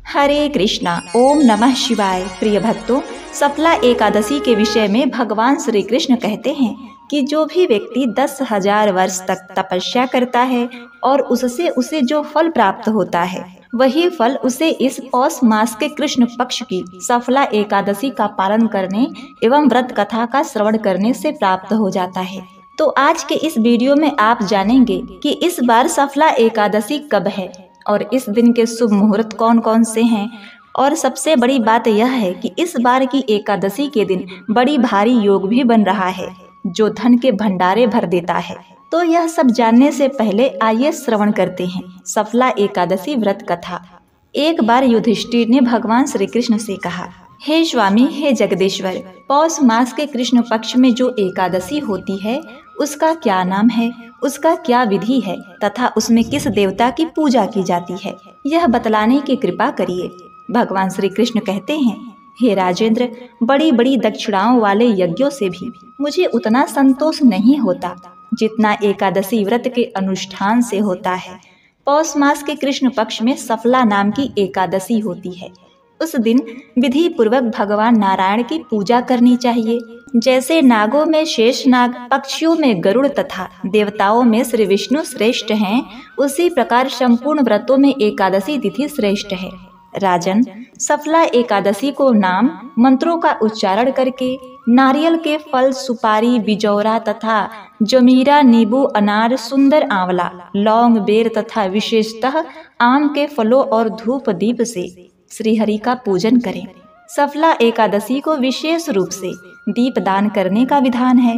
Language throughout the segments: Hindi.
हरे कृष्णा। ओम नमः शिवाय। प्रिय भक्तों, सफला एकादशी के विषय में भगवान श्री कृष्ण कहते हैं कि जो भी व्यक्ति 10,000 वर्ष तक तपस्या करता है और उससे उसे जो फल प्राप्त होता है, वही फल उसे इस पौष मास के कृष्ण पक्ष की सफला एकादशी का पालन करने एवं व्रत कथा का श्रवण करने से प्राप्त हो जाता है। तो आज के इस वीडियो में आप जानेंगे कि इस बार सफला एकादशी कब है और इस दिन के शुभ मुहूर्त कौन कौन से हैं। और सबसे बड़ी बात यह है कि इस बार की एकादशी के दिन बड़ी भारी योग भी बन रहा है जो धन के भंडारे भर देता है। तो यह सब जानने से पहले आइए श्रवण करते हैं सफला एकादशी व्रत कथा। एक बार युधिष्ठिर ने भगवान श्री कृष्ण से कहा, हे स्वामी, हे जगदीश्वर, पौष मास के कृष्ण पक्ष में जो एकादशी होती है उसका क्या नाम है, उसका क्या विधि है तथा उसमें किस देवता की पूजा की जाती है, यह बतलाने की कृपा करिए। भगवान श्री कृष्ण कहते हैं, हे राजेंद्र, बड़ी बड़ी दक्षिणाओं वाले यज्ञों से भी मुझे उतना संतोष नहीं होता जितना एकादशी व्रत के अनुष्ठान से होता है। पौष मास के कृष्ण पक्ष में सफला नाम की एकादशी होती है। उस दिन विधि पूर्वक भगवान नारायण की पूजा करनी चाहिए। जैसे नागों में शेष नाग, पक्षियों में गरुड़ तथा देवताओं में श्री विष्णु श्रेष्ठ हैं, उसी प्रकार संपूर्ण व्रतों में एकादशी तिथि श्रेष्ठ है। राजन, सफला एकादशी को नाम मंत्रों का उच्चारण करके नारियल के फल, सुपारी, बिजौरा तथा जमीरा, नींबू, अनार, सुंदर आंवला, लौंग, बेर तथा विशेषतः आम के फलों और धूप दीप से श्री हरि का पूजन करें। सफला एकादशी को विशेष रूप से दीप दान करने का विधान है।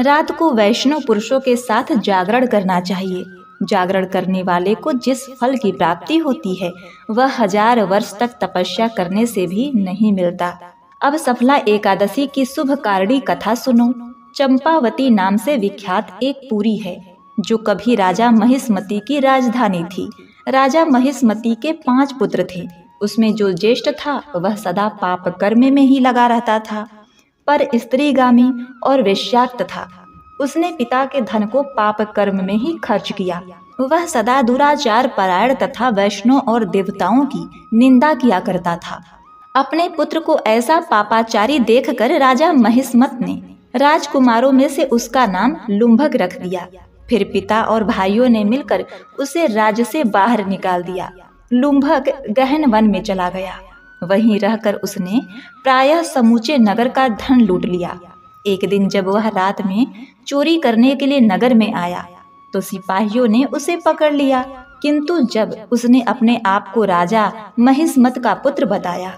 रात को वैष्णव पुरुषों के साथ जागरण करना चाहिए। जागरण करने वाले को जिस फल की प्राप्ति होती है वह 1000 वर्ष तक तपस्या करने से भी नहीं मिलता। अब सफला एकादशी की शुभ कारणी कथा सुनो। चंपावती नाम से विख्यात एक पुरी है जो कभी राजा महिष्मति की राजधानी थी। राजा महिष्मति के 5 पुत्र थे। उसमें जो ज्येष्ठ था वह सदा पाप कर्म में ही लगा रहता था, पर स्त्रीगामी और वेश्याक्त था। उसने पिता के धन को पाप कर्म में ही खर्च किया। वह सदा दुराचार परायण तथा वैष्णव और देवताओं की निंदा किया करता था। अपने पुत्र को ऐसा पापाचारी देखकर राजा महिष्मत ने राजकुमारों में से उसका नाम लुंभक रख दिया। फिर पिता और भाइयों ने मिलकर उसे राज्य से बाहर निकाल दिया। लुंभक गहन वन में चला गया। वहीं रहकर उसने प्रायः समूचे नगर का धन लूट लिया। एक दिन जब वह रात में चोरी करने के लिए नगर में आया तो सिपाहियों ने उसे पकड़ लिया, किंतु जब उसने अपने आप को राजा महिष्मत का पुत्र बताया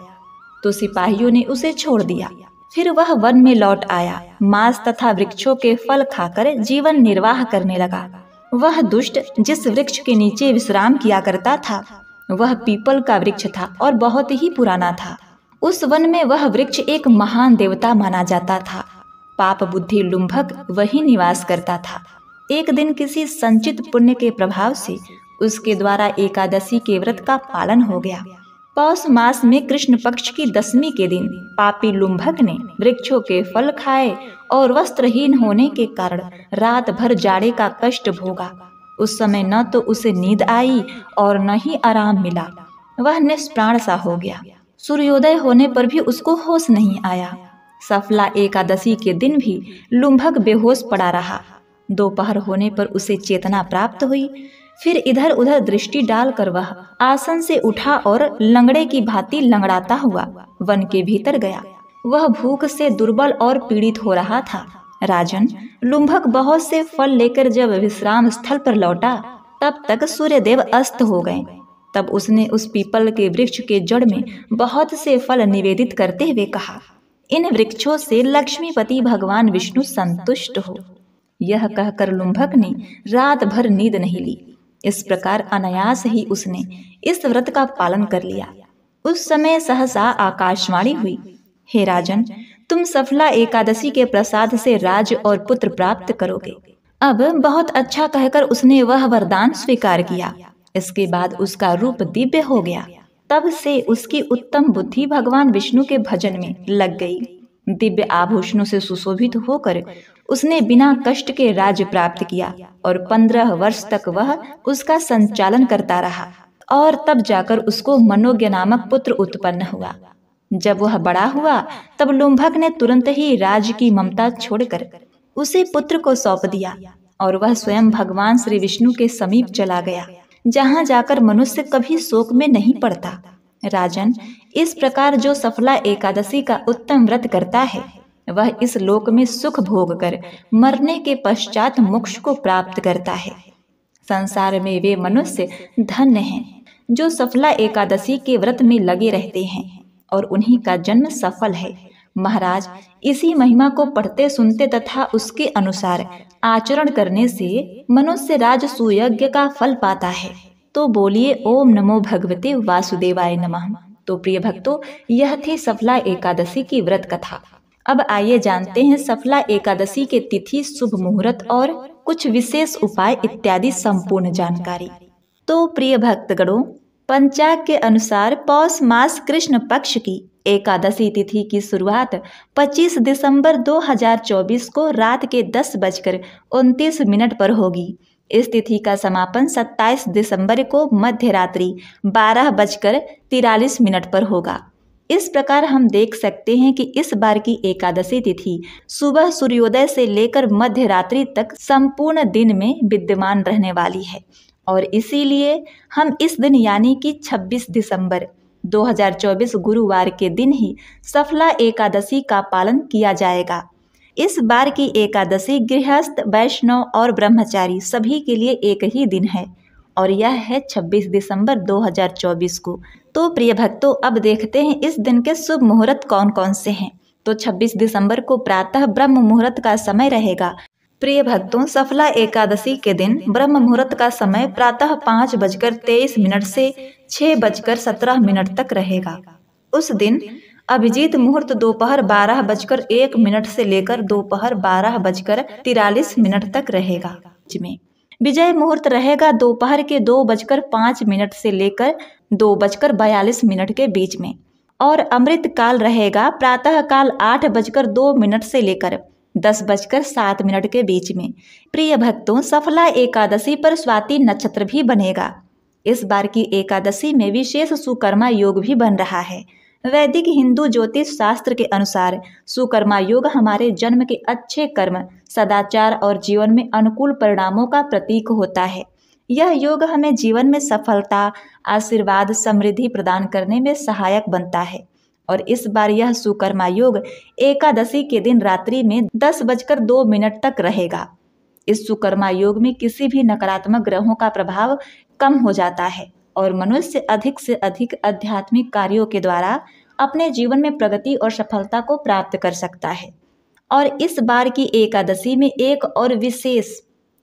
तो सिपाहियों ने उसे छोड़ दिया। फिर वह वन में लौट आया। मांस तथा वृक्षों के फल खाकर जीवन निर्वाह करने लगा। वह दुष्ट जिस वृक्ष के नीचे विश्राम किया करता था वह पीपल का वृक्ष था और बहुत ही पुराना था। उस वन में वह वृक्ष एक महान देवता माना जाता था। पाप बुद्धि लुंभक वही निवास करता था। एक दिन किसी संचित पुण्य के प्रभाव से उसके द्वारा एकादशी के व्रत का पालन हो गया। पौष मास में कृष्ण पक्ष की 10वीं के दिन पापी लुंभक ने वृक्षों के फल खाए और वस्त्रहीन होने के कारण रात भर जाड़े का कष्ट भोगा। उस समय न तो उसे नींद आई और न ही आराम मिला। वह निष्प्राण सा हो गया। सूर्योदय होने पर भी उसको होश नहीं आया। सफला एकादशी के दिन भी लुंभक बेहोश पड़ा रहा। दोपहर होने पर उसे चेतना प्राप्त हुई। फिर इधर उधर दृष्टि डालकर वह आसन से उठा और लंगड़े की भांति लंगड़ाता हुआ वन के भीतर गया। वह भूख से दुर्बल और पीड़ित हो रहा था। राजन, लुंभक बहुत से फल लेकर जब विश्राम स्थल पर लौटा तब तक सूर्यदेव अस्त हो गए। तब उसने उस पीपल के वृक्ष के जड़ में बहुत से फल निवेदित करते हुए कहा, इन वृक्षों से लक्ष्मीपति भगवान विष्णु संतुष्ट हो। यह कहकर लुंभक ने रात भर नींद नहीं ली। इस प्रकार अनायास ही उसने इस व्रत का पालन कर लिया। उस समय सहसा आकाशवाणी हुई, हे राजन, तुम सफला एकादशी के प्रसाद से राज और पुत्र प्राप्त करोगे। अब बहुत अच्छा कहकर उसने वह वरदान स्वीकार किया। इसके बाद उसका रूप दिव्य हो गया। तब से उसकी उत्तम बुद्धि भगवान विष्णु के भजन में लग गई। दिव्य आभूषणों से सुशोभित होकर उसने बिना कष्ट के राज्य प्राप्त किया और 15 वर्ष तक वह उसका संचालन करता रहा और तब जाकर उसको मनोज्ञ नामक पुत्र उत्पन्न हुआ। जब वह बड़ा हुआ तब लुम्भक ने तुरंत ही राज्य की ममता छोड़कर उसे पुत्र को सौंप दिया और वह स्वयं भगवान श्री विष्णु के समीप चला गया, जहाँ जाकर मनुष्य कभी शोक में नहीं पड़ता। राजन, इस प्रकार जो सफला एकादशी का उत्तम व्रत करता है वह इस लोक में सुख भोग कर मरने के पश्चात मोक्ष को प्राप्त करता है। संसार में वे मनुष्य धन्य हैं जो सफला एकादशी के व्रत में लगे रहते हैं और उन्हीं का जन्म सफल है। महाराज, इसी महिमा को पढ़ते सुनते तथा उसके अनुसार आचरण करने से मनुष्य राजसूय यज्ञ का फल पाता है। तो बोलिए ओम नमो भगवते वासुदेवाय नमः। तो प्रिय भक्तों, यह थी सफला एकादशी की व्रत कथा। अब आइए जानते हैं सफला एकादशी के तिथि, शुभ मुहूर्त और कुछ विशेष उपाय इत्यादि संपूर्ण जानकारी। तो प्रिय भक्तगणों, पंचांग के अनुसार पौष मास कृष्ण पक्ष की एकादशी तिथि की शुरुआत 25 दिसंबर 2024 को रात के 10:29 पर होगी। इस तिथि का समापन 27 दिसंबर को मध्य रात्रि 12:43 पर होगा। इस प्रकार हम देख सकते हैं कि इस बार की एकादशी तिथि सुबह सूर्योदय से लेकर मध्य रात्रि तक संपूर्ण दिन में विद्यमान रहने वाली है और इसीलिए हम इस दिन यानी कि 26 दिसंबर 2024 गुरुवार के दिन ही सफला एकादशी का पालन किया जाएगा। इस बार की एकादशी गृहस्थ, वैष्णव और ब्रह्मचारी सभी के लिए एक ही दिन है और यह है 26 दिसंबर 2024 को। तो प्रिय भक्तों, अब देखते हैं इस दिन के शुभ मुहूर्त कौन कौन से हैं। तो 26 दिसंबर को प्रातः ब्रह्म मुहूर्त का समय रहेगा। प्रिय भक्तों, सफला एकादशी के दिन ब्रह्म मुहूर्त का समय प्रातः 5:23 से 6:17 तक रहेगा। उस दिन अभिजीत मुहूर्त दोपहर 12:01 से लेकर दोपहर 12:43 तक रहेगा। में विजय मुहूर्त रहेगा दोपहर के 2:05 से लेकर 2:42 के बीच में और अमृत काल रहेगा प्रातः काल 8:02 से लेकर 10:07 के बीच में। प्रिय भक्तों, सफला एकादशी पर स्वाति नक्षत्र भी बनेगा। इस बार की एकादशी में विशेष सुकर्मा योग भी बन रहा है। वैदिक हिंदू ज्योतिष शास्त्र के अनुसार सुकर्मा योग हमारे जन्म के अच्छे कर्म, सदाचार और जीवन में अनुकूल परिणामों का प्रतीक होता है। यह योग हमें जीवन में सफलता, आशीर्वाद, समृद्धि प्रदान करने में सहायक बनता है और इस बार यह सुकर्मा योग एकादशी के दिन रात्रि में 10:02 तक रहेगा। इस सुकर्मा योग में किसी भी नकारात्मक ग्रहों का प्रभाव कम हो जाता है और मनुष्य अधिक से अधिक आध्यात्मिक कार्यों के द्वारा अपने जीवन में प्रगति और सफलता को प्राप्त कर सकता है। और इस बार की एकादशी में एक और विशेष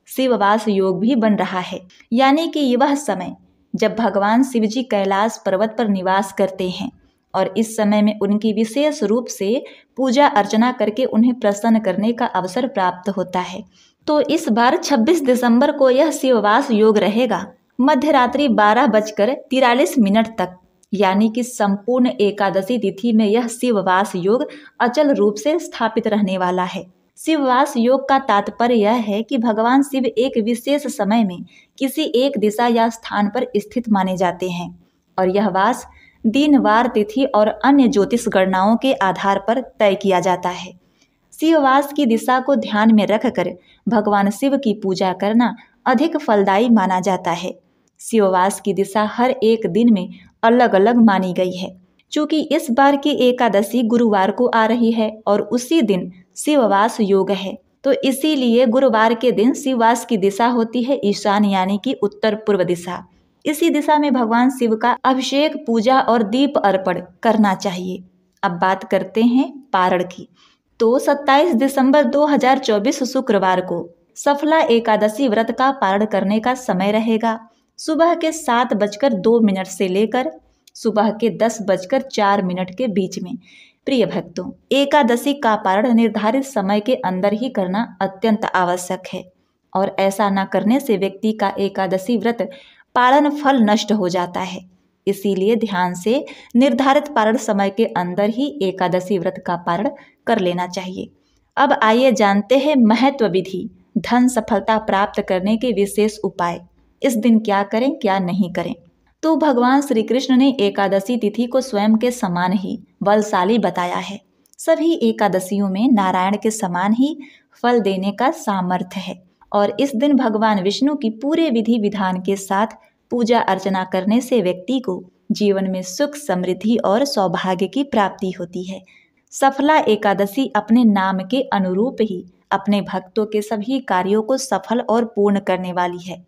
शिववास योग भी बन रहा है, यानी कि वह समय जब भगवान शिव जी कैलाश पर्वत पर निवास करते हैं और इस समय में उनकी विशेष रूप से पूजा अर्चना करके उन्हें प्रसन्न करने का अवसर प्राप्त होता है। तो इस बार 26 दिसंबर को यह शिववास योग रहेगा मध्य रात्रि 12:43 तक, यानी कि संपूर्ण एकादशी तिथि में यह शिववास योग अचल रूप से स्थापित रहने वाला है। शिववास योग का तात्पर्य यह है कि भगवान शिव एक विशेष समय में किसी एक दिशा या स्थान पर स्थित माने जाते हैं और यह वास दिन, वार, तिथि और अन्य ज्योतिष गणनाओं के आधार पर तय किया जाता है। शिववास की दिशा को ध्यान में रखकर भगवान शिव की पूजा करना अधिक फलदायी माना जाता है। शिववास की दिशा हर एक दिन में अलग अलग मानी गई है। चूंकि इस बार की एकादशी गुरुवार को आ रही है और उसी दिन शिववास योग है, तो इसीलिए गुरुवार के दिन शिववास की दिशा होती है ईशान, यानी कि उत्तर पूर्व दिशा। इसी दिशा में भगवान शिव का अभिषेक, पूजा और दीप अर्पण करना चाहिए। अब बात करते हैं पारण की। तो 27 दिसंबर 2024 शुक्रवार को सफला एकादशी व्रत का पारण करने का समय रहेगा सुबह के 7:02 से लेकर सुबह के 10:04 के बीच में। प्रिय भक्तों, एकादशी का पारण निर्धारित समय के अंदर ही करना अत्यंत आवश्यक है और ऐसा न करने से व्यक्ति का एकादशी व्रत पारण फल नष्ट हो जाता है। इसीलिए ध्यान से निर्धारित पारण समय के अंदर ही एकादशी व्रत का पारण कर लेना चाहिए। अब आइए जानते हैं महत्व विधि, धन सफलता प्राप्त करने के विशेष उपाय। इस दिन क्या करें क्या नहीं करें। तो भगवान श्री कृष्ण ने एकादशी तिथि को स्वयं के समान ही बलशाली बताया है। सभी एकादशियों में नारायण के समान ही फल देने का सामर्थ्य है और इस दिन भगवान विष्णु की पूरे विधि विधान के साथ पूजा अर्चना करने से व्यक्ति को जीवन में सुख, समृद्धि और सौभाग्य की प्राप्ति होती है। सफला एकादशी अपने नाम के अनुरूप ही अपने भक्तों के सभी कार्यों को सफल और पूर्ण करने वाली है।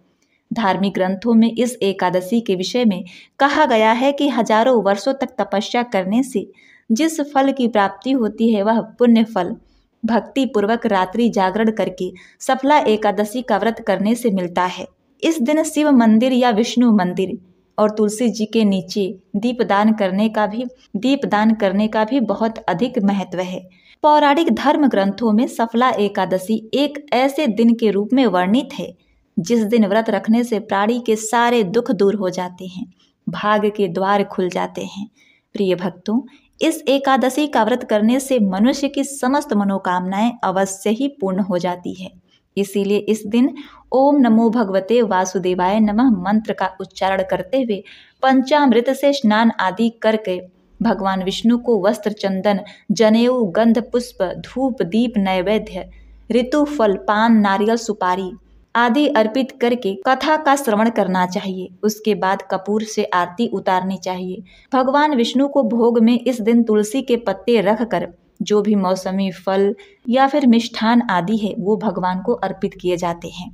धार्मिक ग्रंथों में इस एकादशी के विषय में कहा गया है कि हजारों वर्षों तक तपस्या करने से जिस फल की प्राप्ति होती है वह पुण्य फल भक्ति पूर्वक रात्रि जागरण करके सफला एकादशी का व्रत करने से मिलता है। इस दिन शिव मंदिर या विष्णु मंदिर और तुलसी जी के नीचे दीपदान करने का भी बहुत अधिक महत्व है। पौराणिक धर्म ग्रंथों में सफला एकादशी एक ऐसे दिन के रूप में वर्णित है जिस दिन व्रत रखने से प्राणी के सारे दुख दूर हो जाते हैं, भाग्य के द्वार खुल जाते हैं। प्रिय भक्तों, इस एकादशी का व्रत करने से मनुष्य की समस्त मनोकामनाएं अवश्य ही पूर्ण हो जाती है। इसीलिए इस दिन ओम नमो भगवते वासुदेवाय नमः मंत्र का उच्चारण करते हुए पंचामृत से स्नान आदि करके भगवान विष्णु को वस्त्र, चंदन, जनेऊ, गंध, पुष्प, धूप, दीप, नैवेद्य, ऋतु फल, पान, नारियल, सुपारी आदि अर्पित करके कथा का श्रवण करना चाहिए। उसके बाद कपूर से आरती उतारनी चाहिए। भगवान विष्णु को भोग में इस दिन तुलसी के पत्ते रखकर जो भी मौसमी फल या फिर मिष्ठान आदि है वो भगवान को अर्पित किए जाते हैं।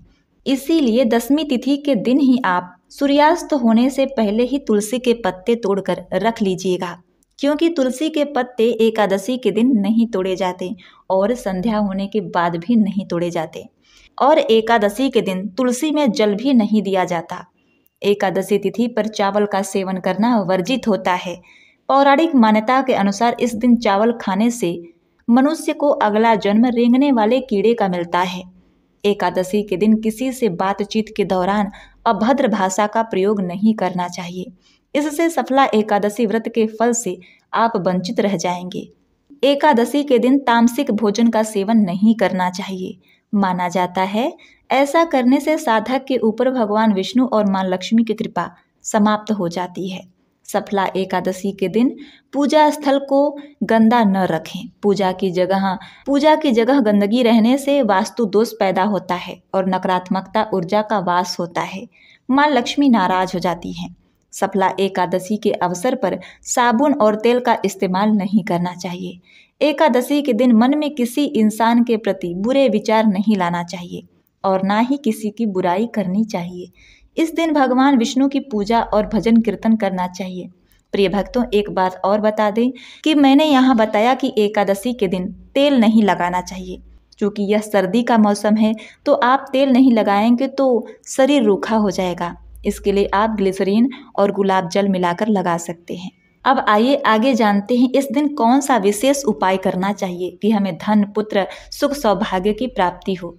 इसीलिए दशमी तिथि के दिन ही आप सूर्यास्त होने से पहले ही तुलसी के पत्ते तोड़कर रख लीजिएगा, क्योंकि तुलसी के पत्ते एकादशी के दिन नहीं तोड़े जाते और संध्या होने के बाद भी नहीं तोड़े जाते और एकादशी के दिन तुलसी में जल भी नहीं दिया जाता। एकादशी तिथि पर चावल का सेवन करना वर्जित होता है। पौराणिक मान्यता के अनुसार इस दिन चावल खाने से मनुष्य को अगला जन्म रेंगने वाले कीड़े का मिलता है। एकादशी के दिन किसी से बातचीत के दौरान अभद्र भाषा का प्रयोग नहीं करना चाहिए। इससे सफला एकादशी व्रत के फल से आप वंचित रह जाएंगे। एकादशी के दिन तामसिक भोजन का सेवन नहीं करना चाहिए। माना जाता है ऐसा करने से साधक के ऊपर भगवान विष्णु और मां लक्ष्मी की कृपा समाप्त हो जाती है। सफला एकादशी के दिन पूजा स्थल को गंदा न रखें। पूजा की जगह गंदगी रहने से वास्तु दोष पैदा होता है और नकारात्मकता ऊर्जा का वास होता है। मां लक्ष्मी नाराज हो जाती हैं। सफला एकादशी के अवसर पर साबुन और तेल का इस्तेमाल नहीं करना चाहिए। एकादशी के दिन मन में किसी इंसान के प्रति बुरे विचार नहीं लाना चाहिए और ना ही किसी की बुराई करनी चाहिए। इस दिन भगवान विष्णु की पूजा और भजन कीर्तन करना चाहिए। प्रिय भक्तों, एक बात और बता दें कि मैंने यहाँ बताया कि एकादशी के दिन तेल नहीं लगाना चाहिए। क्योंकि यह सर्दी का मौसम है तो आप तेल नहीं लगाएंगे तो शरीर रूखा हो जाएगा। इसके लिए आप ग्लिसरीन और गुलाब जल मिलाकर लगा सकते हैं। अब आइए आगे जानते हैं इस दिन कौन सा विशेष उपाय करना चाहिए कि हमें धन, पुत्र, सुख, सौभाग्य की प्राप्ति हो,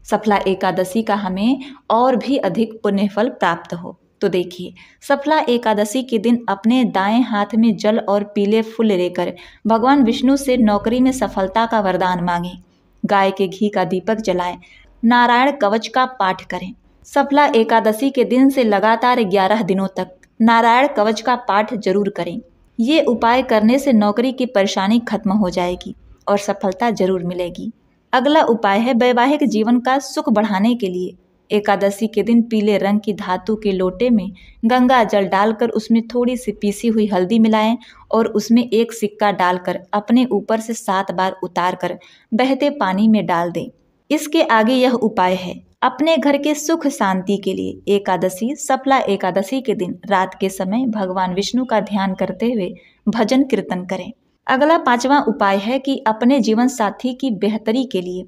सफला एकादशी का हमें और भी अधिक पुण्य फल प्राप्त हो। तो देखिए, सफला एकादशी के दिन अपने दाएं हाथ में जल और पीले फूल लेकर भगवान विष्णु से नौकरी में सफलता का वरदान मांगें। गाय के घी का दीपक जलाएं। नारायण कवच का पाठ करें। सफला एकादशी के दिन से लगातार 11 दिनों तक नारायण कवच का पाठ जरूर करें। ये उपाय करने से नौकरी की परेशानी खत्म हो जाएगी और सफलता जरूर मिलेगी। अगला उपाय है वैवाहिक जीवन का सुख बढ़ाने के लिए एकादशी के दिन पीले रंग की धातु के लोटे में गंगा जल डालकर उसमें थोड़ी सी पीसी हुई हल्दी मिलाएं और उसमें एक सिक्का डालकर अपने ऊपर से 7 बार उतारकर बहते पानी में डाल दें। इसके आगे यह उपाय है। अपने घर के सुख शांति के लिए एकादशी, सफला एकादशी के दिन रात के समय भगवान विष्णु का ध्यान करते हुए भजन कीर्तन करें। अगला 5वां उपाय है कि अपने जीवन साथी की बेहतरी के लिए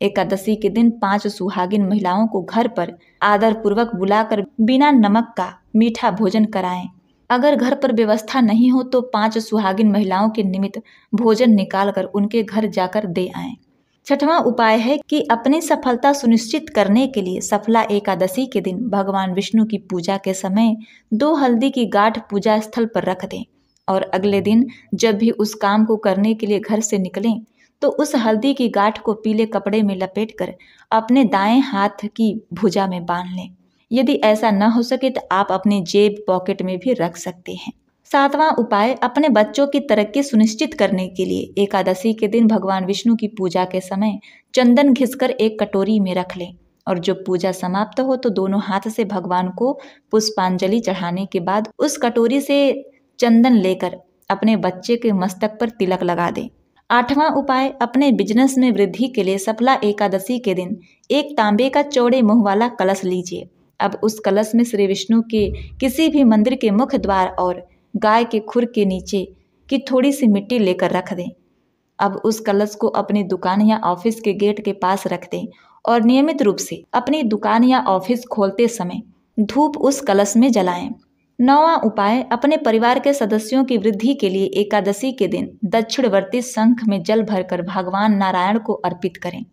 एकादशी के दिन 5 सुहागिन महिलाओं को घर पर आदर पूर्वक बुलाकर बिना नमक का मीठा भोजन कराएं। अगर घर पर व्यवस्था नहीं हो तो 5 सुहागिन महिलाओं के निमित्त भोजन निकालकर उनके घर जाकर दे आएं। 6वां उपाय है कि अपनी सफलता सुनिश्चित करने के लिए सफला एकादशी के दिन भगवान विष्णु की पूजा के समय 2 हल्दी की गांठ पूजा स्थल पर रख दें और अगले दिन जब भी उस काम को करने के लिए घर से निकलें तो उस हल्दी की गांठ को पीले कपड़े में लपेटकर अपने दाएं हाथ की भुजा में बांध लें। यदि ऐसा न हो सके तो आप अपने जेब पॉकेट में भी रख सकते हैं। 7वां उपाय, अपने बच्चों की तरक्की सुनिश्चित करने के लिए एकादशी के दिन भगवान विष्णु की पूजा के समय चंदन घिसकर एक कटोरी में रख लें और जब पूजा समाप्त हो तो दोनों हाथ से भगवान को पुष्पांजलि चढ़ाने के बाद उस कटोरी से चंदन लेकर अपने बच्चे के मस्तक पर तिलक लगा दें। 8वां उपाय, अपने बिजनेस में वृद्धि के लिए सफला एकादशी के दिन एक तांबे का चौड़े मुंह वाला कलश लीजिए। अब उस कलश में श्री विष्णु के किसी भी मंदिर के मुख्य द्वार और गाय के खुर के नीचे की थोड़ी सी मिट्टी लेकर रख दें। अब उस कलश को अपनी दुकान या ऑफिस के गेट के पास रख दें और नियमित रूप से अपनी दुकान या ऑफिस खोलते समय धूप उस कलश में जलाएं। 9वां उपाय, अपने परिवार के सदस्यों की वृद्धि के लिए एकादशी के दिन दक्षिणवर्ती शंख में जल भरकर भगवान नारायण को अर्पित करें।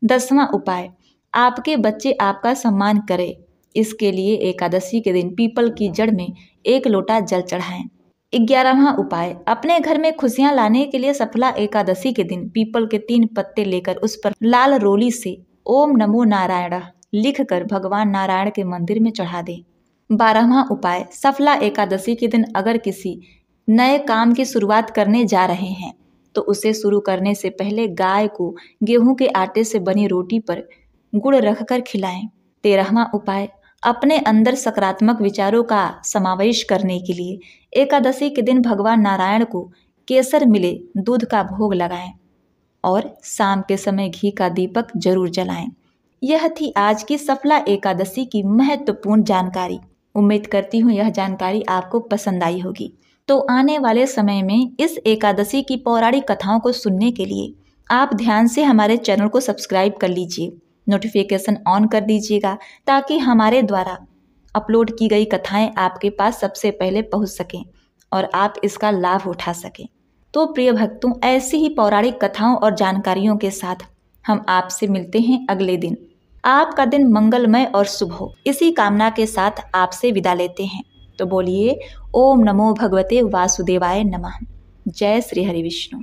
10वां उपाय, आपके बच्चे आपका सम्मान करें, इसके लिए एकादशी के दिन पीपल की जड़ में 1 लोटा जल चढ़ाएं। 11वां उपाय, अपने घर में खुशियां लाने के लिए सफला एकादशी के दिन पीपल के 3 पत्ते लेकर उस पर लाल रोली से ओम नमो नारायण लिखकर भगवान नारायण के मंदिर में चढ़ा दें। 12वां उपाय, सफला एकादशी के दिन अगर किसी नए काम की शुरुआत करने जा रहे हैं तो उसे शुरू करने से पहले गाय को गेहूं के आटे से बनी रोटी पर गुड़ रखकर खिलाएं। 13वां उपाय, अपने अंदर सकारात्मक विचारों का समावेश करने के लिए एकादशी के दिन भगवान नारायण को केसर मिले दूध का भोग लगाएं और शाम के समय घी का दीपक जरूर जलाएं। यह थी आज की सफला एकादशी की महत्वपूर्ण जानकारी। उम्मीद करती हूँ यह जानकारी आपको पसंद आई होगी। तो आने वाले समय में इस एकादशी की पौराणिक कथाओं को सुनने के लिए आप ध्यान से हमारे चैनल को सब्सक्राइब कर लीजिए, नोटिफिकेशन ऑन कर दीजिएगा ताकि हमारे द्वारा अपलोड की गई कथाएं आपके पास सबसे पहले पहुंच सकें और आप इसका लाभ उठा सकें। तो प्रिय भक्तों, ऐसी ही पौराणिक कथाओं और जानकारियों के साथ हम आपसे मिलते हैं अगले दिन। आपका दिन मंगलमय और शुभ हो, इसी कामना के साथ आपसे विदा लेते हैं। तो बोलिए ओम नमो भगवते वासुदेवाय नमः। जय श्री हरि विष्णु।